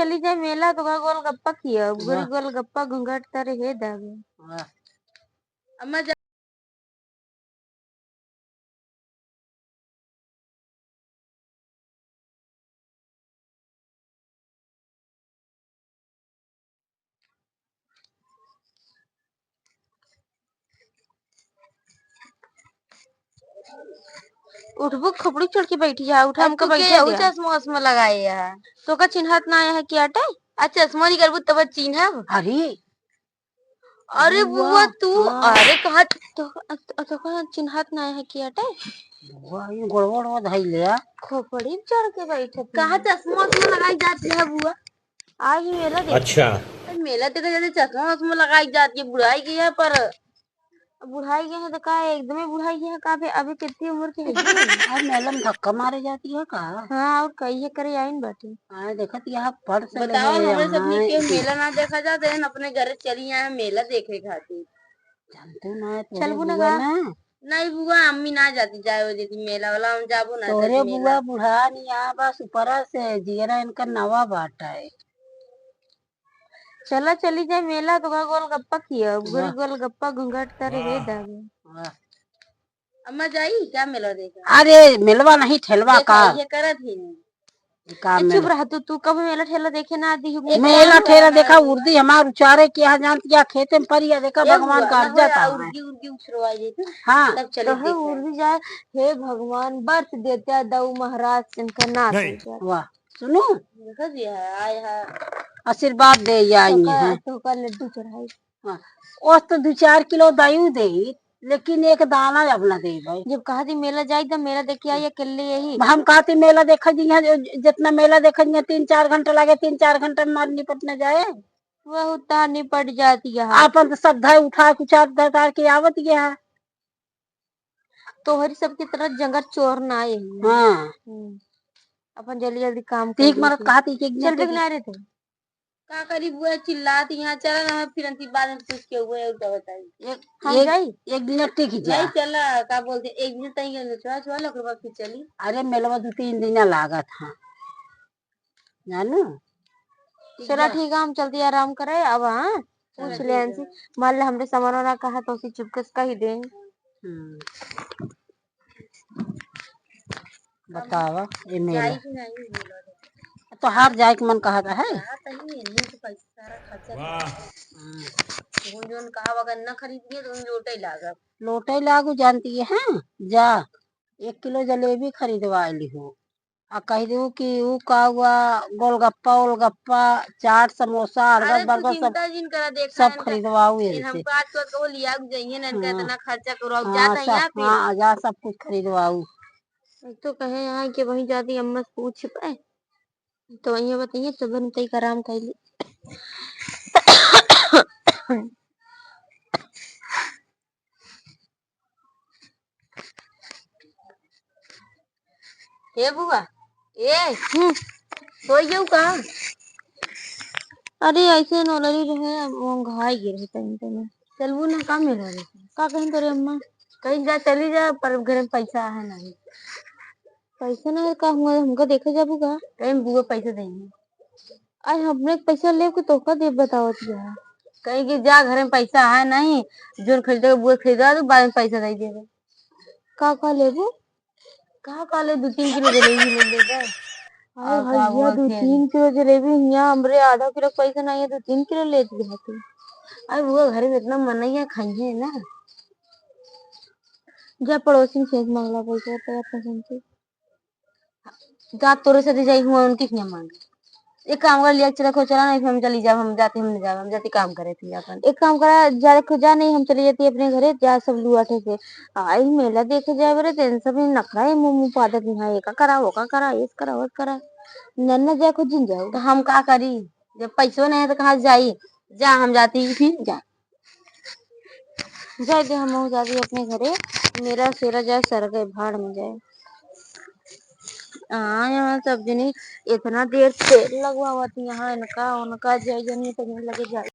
चली जाए मेला तो गोलगप्पा किया गुरी गोलगप्पा घूंघट तारे हे दागे अम्मा उठबो खपड़ी चढ़ के बैठी जा उठा हमका बैठे दिया चश्मा उसमें लगाए है तो का चिन्हत ना आया है क्या टे अच्छा चश्मा नहीं करबू तब चिन्हब अरे बुआ तू अरे कहा तो का चिन्हत ना आया है क्या टे बुआ ये गड़बड़ धई ले खोपड़ी चढ़ के बैठे कहा चश्मा उसमें लगाई जाती है बुआ आज मेला देख अच्छा मेला देखा जाते चश्मा उसमें लगाई जाती है बुढ़ाई की है पर बुढ़ाई गए हैं तो का एकदम ही बुढ़ाई है का अभी कितनी उम्र की है मेला में धक्का मारे जाती है का हाँ और कही है करे आइन बाटे हाँ देखत यहाँ पढ़ से बताओ हमारे सब के मेला ना देखा जाते हैं अपने घर चली आए मेला देखे खातिर जानते ना चल बुआ ना नहीं बुआ अम्मी ना जाती जाए वो देती मेला वाला हम जाबो ना तोरे बुआ बुढ़ा नहीं यहाँ बस ऊपर से जीरा इनका नवा बाटा है चला चली जाए मेला तो गोलगप्पा किया गुरी गोलगप्पा घूंघट तारे हे दागे अम्मा जाई क्या मेला देखा अरे मेलवा नहीं ठेलवा का ये करत ही चुप रह तू कब मेला ठेला देखे ना दी मेला ठेला देखा उर्दी हमार उचारे के यहाँ जानती है खेते में परिया देखा भगवान का जाता है उर्दी उर्दी उछरवाई देते हाँ तब चले तो उर्दी जाए हे भगवान बर्फ देता दऊ महाराज इनका नाच वाह सुनो देखा दिया है आए है आशीर्वाद दे आई है तो का लड्डू चढ़ाई हाँ और तो 2-4 किलो दायु दे लेकिन एक दाना अपना दे भाई जब कहा थी मेला जाए तो मेला देख आई अकेले यही हम कहा थी मेला देखा जी जितना मेला देखा 3-4 घंटा लगे 3-4 घंटा में मार निपटने जाए वह उतार निपट जाती है अपन तो सब धाय उठा कुचार धर के आवत गया है तोहरी सबकी तरह जंगल चोर ना आए हाँ अपन जल्दी जल्दी काम ठीक मरत कहा थी चल बिगना रहे थे का करी बुआ चिल्लाती यहाँ चला ना फिर अंतिम बाद में पूछ के हुए उल्टा बताई हम जाई एक दिन टिक जा नहीं चला का बोलते एक दिन तई गए चला लकड़वा फिर चली अरे मेलवा 2-3 दिन लागत हां जानू चला ठीक है हम जल्दी आराम करे अब हां पूछ ले अंसी मान ले हमने सामान वाला कहा तो उसी चुपके से कह दे बतावा ये मेला तो हार जाए के मन कहा था है लोटे लागू जानती है जा 1 किलो जलेबी खरीदवा ली हो आ कह दू कि वो का हुआ गोलगप्पा वोलगप्पा चाट समोसा अर्गर बर्गर सब खरीदवाऊ हाँ जा सब कुछ खरीदवाऊ तो कहे यहाँ के वहीं जाती अम्मा से पूछ पाए तो वही बताइए सुबह तई आराम कर ली ए बुआ ए सोई जाऊ का अरे ऐसे नोलरी रहे वो घाई गिर तनी चलबू ना का मिला रे का कहीं तोरे अम्मा कहीं जा चली जा पर घर में पैसा है नहीं पैसा ना का हुआ हमको देखे जाबू का कहीं बुआ पैसा देंगे आज हमने पैसा ले के तोका दे बतावत है कहीं कि जा घर में पैसा है नहीं जो खरीदे बुआ खरीदा तो बाद में पैसा दे देगा का लेबू का ले 2-3 किलो जलेबी ले लेगा अरे भैया 2-3 किलो जलेबी यहाँ हमरे आधा किलो पैसा नहीं है तो 3 किलो ले दिया तू अरे वो घर में इतना मन नहीं है खाइए ना जा पड़ोसी से मांगला पैसा तेरा पसंद से जा तोरे साथ जाई हुआ उनकी क्या मांग एक काम कर लिया चला खो चला नहीं हम चली जा हम जाते काम करे थे अपन एक काम करा जा खो जा नहीं हम चली जाती अपने घरे जा सब लुआठे से आई मेला देखे जाए बरे तेन सब नखरा है मुंह पादत यहाँ एक करा वो का करा इस करा वो करा नन्ना जा खुद जिन जाओ तो हम का करी जब पैसों नहीं है तो कहाँ जाई जा हम जाती फिर जा जाए हम जाती अपने घरे मेरा सेरा जाए सर गए भाड़ में जाए हाँ यहाँ सब जनी इतना देर तेल लगवावती यहाँ इनका उनका जय जनी लगे जाए